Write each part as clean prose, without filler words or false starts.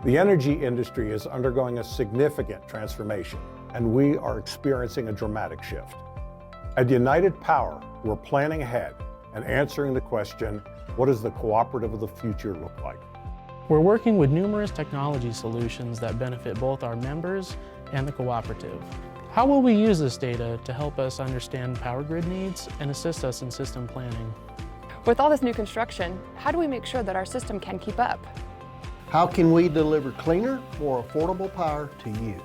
The energy industry is undergoing a significant transformation, and we are experiencing a dramatic shift. At United Power, we're planning ahead and answering the question, what does the cooperative of the future look like? We're working with numerous technology solutions that benefit both our members and the cooperative. How will we use this data to help us understand power grid needs and assist us in system planning? With all this new construction, how do we make sure that our system can keep up? How can we deliver cleaner, more affordable power to you?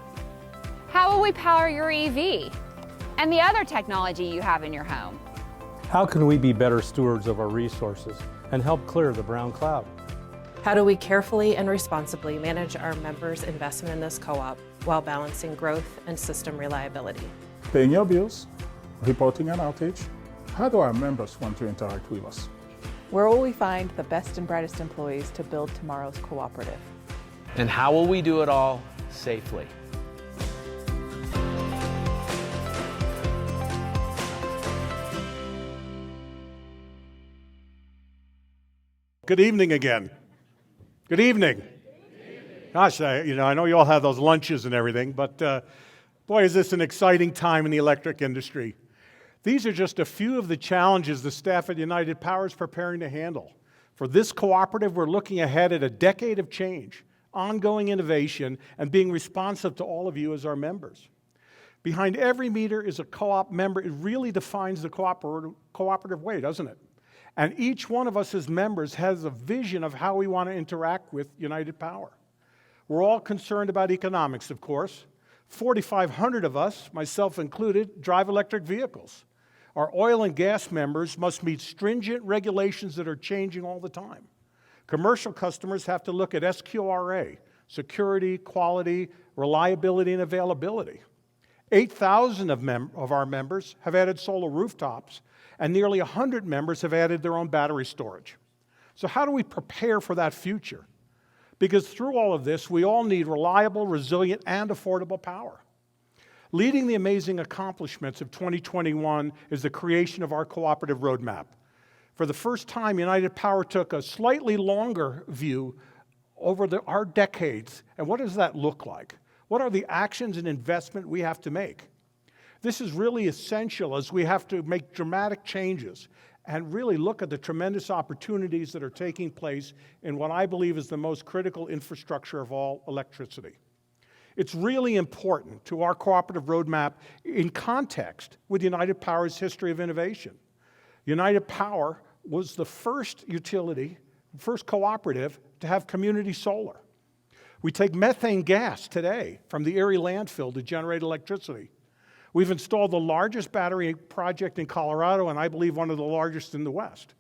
How will we power your EV and the other technology you have in your home? How can we be better stewards of our resources and help clear the brown cloud? How do we carefully and responsibly manage our members' investment in this co-op while balancing growth and system reliability? Paying your bills, reporting an outage. How do our members want to interact with us? Where will we find the best and brightest employees to build tomorrow's cooperative? And how will we do it all safely? Good evening again. Good evening. Gosh, I know you all have those lunches and everything, but boy, is this an exciting time in the electric industry. These are just a few of the challenges the staff at United Power is preparing to handle. For this cooperative, we're looking ahead at a decade of change, ongoing innovation, and being responsive to all of you as our members. Behind every meter is a co-op member. It really defines the cooperative way, doesn't it? And each one of us as members has a vision of how we want to interact with United Power. We're all concerned about economics, of course. 4,500 of us, myself included, drive electric vehicles. Our oil and gas members must meet stringent regulations that are changing all the time. Commercial customers have to look at SQRA, security, quality, reliability, and availability. 8,000 of our members have added solar rooftops, and nearly 100 members have added their own battery storage. So how do we prepare for that future? Because through all of this, we all need reliable, resilient, and affordable power. Leading the amazing accomplishments of 2021 is the creation of our cooperative roadmap. For the first time, United Power took a slightly longer view over our decades. And what does that look like? What are the actions and investment we have to make? This is really essential as we have to make dramatic changes and really look at the tremendous opportunities that are taking place in what I believe is the most critical infrastructure of all, electricity. It's really important to our cooperative roadmap in context with United Power's history of innovation. United Power was the first utility, first cooperative to have community solar. We take methane gas today from the Erie landfill to generate electricity. We've installed the largest battery project in Colorado, and I believe one of the largest in the West.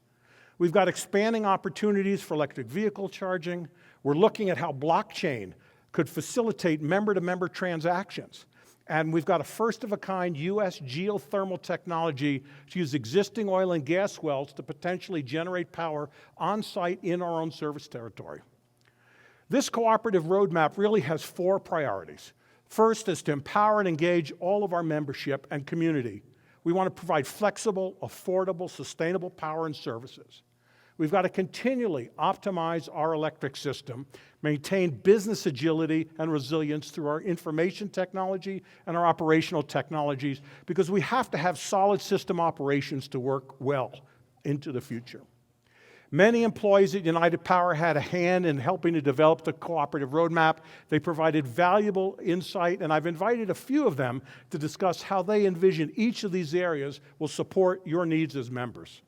We've got expanding opportunities for electric vehicle charging. We're looking at how blockchain could facilitate member-to-member transactions. And we've got a first-of-a-kind U.S. geothermal technology to use existing oil and gas wells to potentially generate power on-site in our own service territory. This cooperative roadmap really has 4 priorities. First is to empower and engage all of our membership and community. We want to provide flexible, affordable, sustainable power and services. We've got to continually optimize our electric system, maintain business agility and resilience through our information technology and our operational technologies, because we have to have solid system operations to work well into the future. Many employees at United Power had a hand in helping to develop the cooperative roadmap. They provided valuable insight, and I've invited a few of them to discuss how they envision each of these areas will support your needs as members.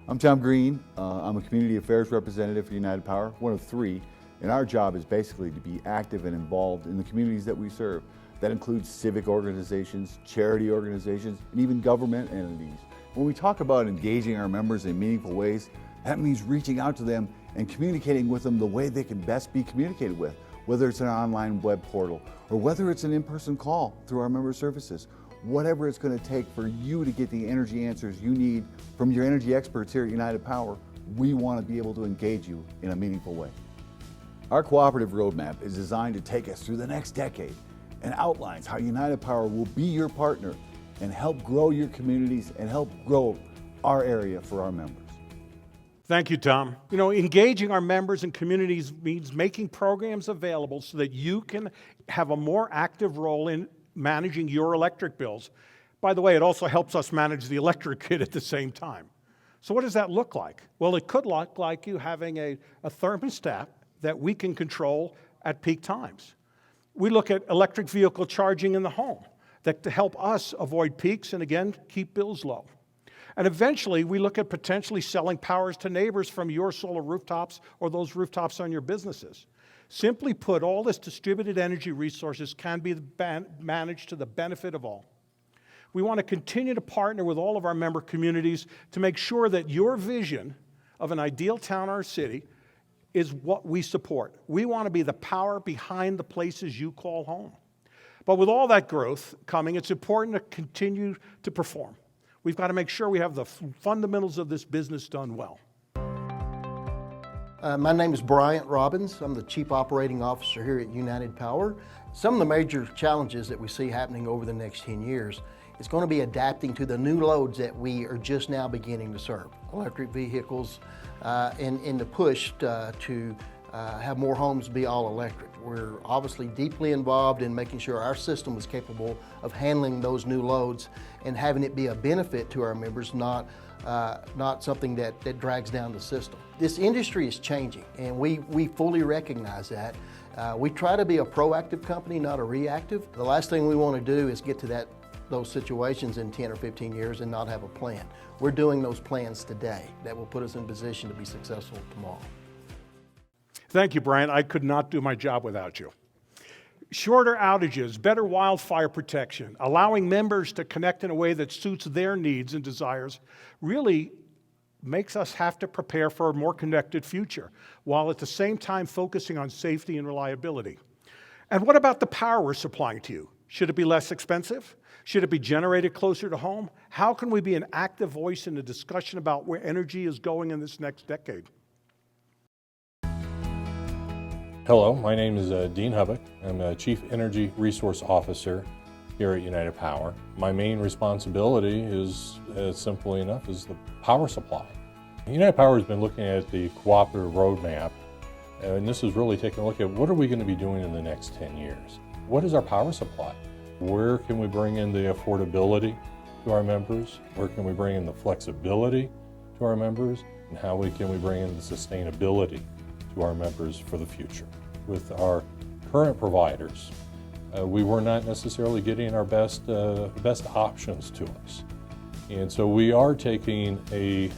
I'm Tom Green. I'm a community affairs representative for United Power, one of 3, and our job is basically to be active and involved in the communities that we serve. That includes civic organizations, charity organizations, and even government entities. When we talk about engaging our members in meaningful ways, that means reaching out to them and communicating with them the way they can best be communicated with, whether it's an online web portal or whether it's an in-person call through our member services. Whatever it's going to take for you to get the energy answers you need from your energy experts here at United Power, we want to be able to engage you in a meaningful way. Our cooperative roadmap is designed to take us through the next decade and outlines how United Power will be your partner and help grow your communities and help grow our area for our members. Thank you, Tom. You know, engaging our members and communities means making programs available so that you can have a more active role in managing your electric bills. By the way, it also helps us manage the electric grid at the same time. So what does that look like? Well, it could look like you having a thermostat that we can control at peak times. We look at electric vehicle charging in the home that to help us avoid peaks and, again, keep bills low. And eventually, we look at potentially selling powers to neighbors from your solar rooftops or those rooftops on your businesses. Simply put, all this distributed energy resources can be managed to the benefit of all. We want to continue to partner with all of our member communities to make sure that your vision of an ideal town or city is what we support. We want to be the power behind the places you call home. But with all that growth coming, it's important to continue to perform. We've got to make sure we have the fundamentals of this business done well. My name is Bryan Robbins. I'm the Chief Operating Officer here at United Power. Some of the major challenges that we see happening over the next 10 years is going to be adapting to the new loads that we are just now beginning to serve. Electric vehicles and the push to have more homes be all electric. We're obviously deeply involved in making sure our system is capable of handling those new loads and having it be a benefit to our members, not something that drags down the system. This industry is changing, and we fully recognize that. We try to be a proactive company, not a reactive. The last thing we want to do is get to those situations in 10 or 15 years and not have a plan. We're doing those plans today that will put us in position to be successful tomorrow. Thank you, Brian. I could not do my job without you. Shorter outages, better wildfire protection, allowing members to connect in a way that suits their needs and desires really makes us have to prepare for a more connected future, while at the same time focusing on safety and reliability. And what about the power we're supplying to you? Should it be less expensive? Should it be generated closer to home? How can we be an active voice in the discussion about where energy is going in this next decade? Hello, my name is Dean Hubb. I'm a Chief Energy Resource Officer here at United Power. My main responsibility is, simply enough, is the power supply. United Power has been looking at the cooperative roadmap, and this is really taking a look at what are we going to be doing in the next 10 years. What is our power supply? Where can we bring in the affordability to our members? Where can we bring in the flexibility to our members? And how can we bring in the sustainability to our members for the future? With our current providers, we were not necessarily getting our best options to us. And so we are taking a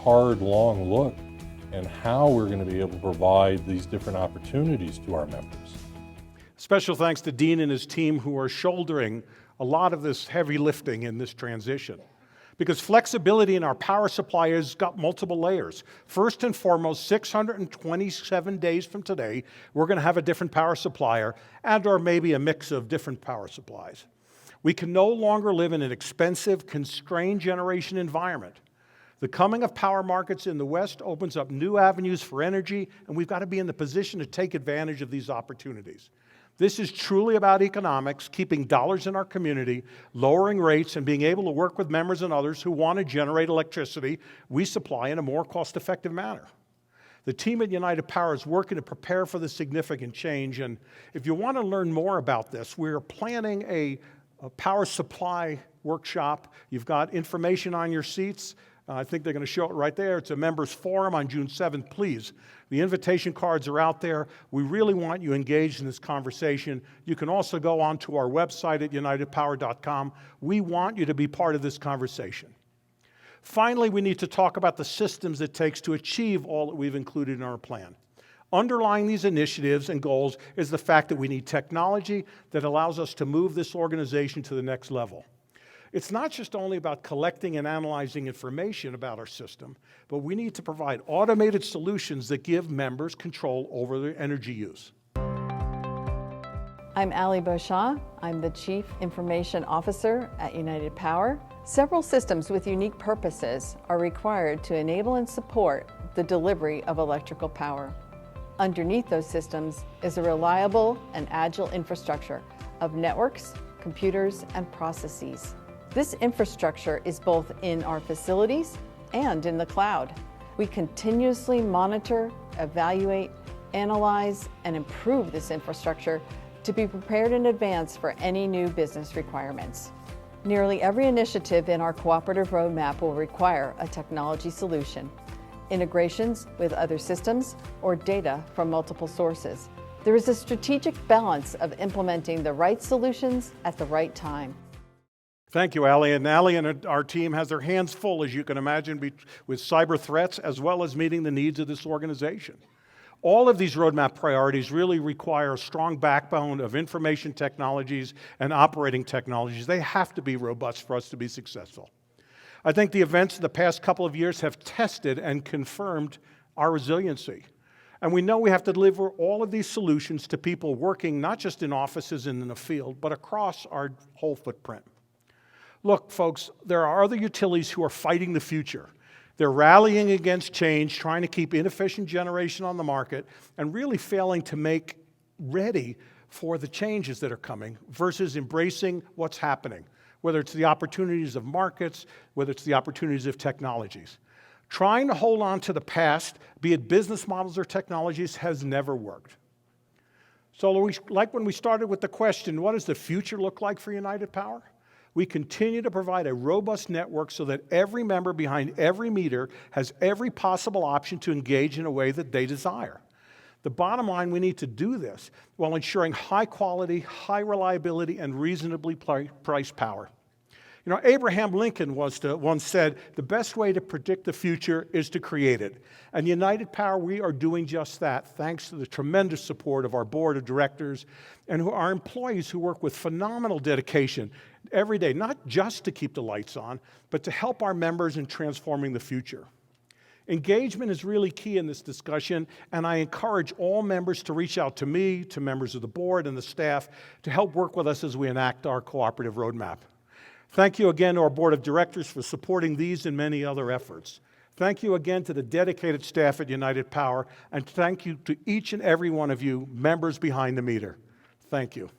hard, long look at how we're going to be able to provide these different opportunities to our members. Special thanks to Dean and his team who are shouldering a lot of this heavy lifting in this transition. Because flexibility in our power supply has got multiple layers. First and foremost, 627 days from today, we're going to have a different power supplier and or maybe a mix of different power supplies. We can no longer live in an expensive, constrained generation environment. The coming of power markets in the West opens up new avenues for energy, and we've got to be in the position to take advantage of these opportunities. This is truly about economics, keeping dollars in our community, lowering rates, and being able to work with members and others who want to generate electricity we supply in a more cost-effective manner. The team at United Power is working to prepare for this significant change, and if you want to learn more about this, we're planning a power supply workshop. You've got information on your seats. I think they're going to show it right there. It's a members forum on June 7th. Please, the invitation cards are out there. We really want you engaged in this conversation. You can also go onto our website at unitedpower.com. We want you to be part of this conversation. Finally, we need to talk about the systems it takes to achieve all that we've included in our plan. Underlying these initiatives and goals is the fact that we need technology that allows us to move this organization to the next level. It's not just only about collecting and analyzing information about our system, but we need to provide automated solutions that give members control over their energy use. I'm Beauchamp. I'm the Chief Information Officer at United Power. Several systems with unique purposes are required to enable and support the delivery of electrical power. Underneath those systems is a reliable and agile infrastructure of networks, computers, and processes. This infrastructure is both in our facilities and in the cloud. We continuously monitor, evaluate, analyze, and improve this infrastructure to be prepared in advance for any new business requirements. Nearly every initiative in our cooperative roadmap will require a technology solution, integrations with other systems, or data from multiple sources. There is a strategic balance of implementing the right solutions at the right time. Thank you, Allie. And Allie and our team has their hands full, as you can imagine, with cyber threats as well as meeting the needs of this organization. All of these roadmap priorities really require a strong backbone of information technologies and operating technologies. They have to be robust for us to be successful. I think the events of the past couple of years have tested and confirmed our resiliency. And we know we have to deliver all of these solutions to people working not just in offices and in the field, but across our whole footprint. Look, folks, there are other utilities who are fighting the future. They're rallying against change, trying to keep inefficient generation on the market, and really failing to make ready for the changes that are coming versus embracing what's happening, whether it's the opportunities of markets, whether it's the opportunities of technologies. Trying to hold on to the past, be it business models or technologies, has never worked. So like when we started with the question, what does the future look like for United Power? We continue to provide a robust network so that every member behind every meter has every possible option to engage in a way that they desire. The bottom line, we need to do this while ensuring high quality, high reliability, and reasonably priced power. You know, Abraham Lincoln once said, the best way to predict the future is to create it. And United Power, we are doing just that, thanks to the tremendous support of our board of directors and our employees who work with phenomenal dedication every day, not just to keep the lights on, but to help our members in transforming the future. Engagement is really key in this discussion, and I encourage all members to reach out to me, to members of the board and the staff, to help work with us as we enact our cooperative roadmap. Thank you again to our board of directors for supporting these and many other efforts. Thank you again to the dedicated staff at United Power, and thank you to each and every one of you, members behind the meter. Thank you.